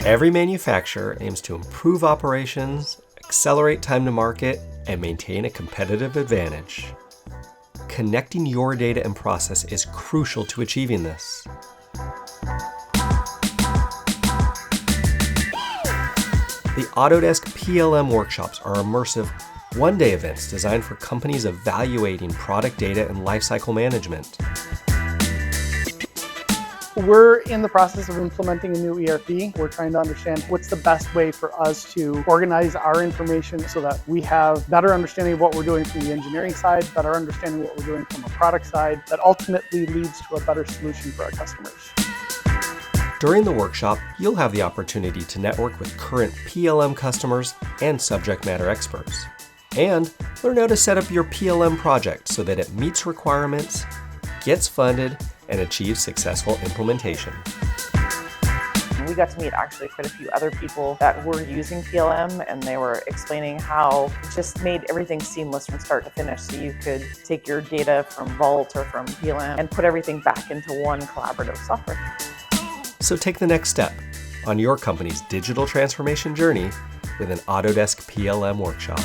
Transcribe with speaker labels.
Speaker 1: Every manufacturer aims to improve operations, accelerate time to market, and maintain a competitive advantage. Connecting your data and process is crucial to achieving this. The Autodesk PLM Workshops are immersive, one-day events designed for companies evaluating product data and lifecycle management.
Speaker 2: We're in the process of implementing a new ERP. We're trying to understand what's the best way for us to organize our information so that we have better understanding of what we're doing from the engineering side, better understanding of what we're doing from a product side, that ultimately leads to a better solution for our customers.
Speaker 1: During the workshop, you'll have the opportunity to network with current PLM customers and subject matter experts, and learn how to set up your PLM project so that it meets requirements, gets funded, and achieves successful implementation.
Speaker 3: We got to meet actually quite a few other people that were using PLM, and they were explaining how it just made everything seamless from start to finish. So you could take your data from Vault or from PLM and put everything back into one collaborative software.
Speaker 1: So take the next step on your company's digital transformation journey with an Autodesk PLM workshop.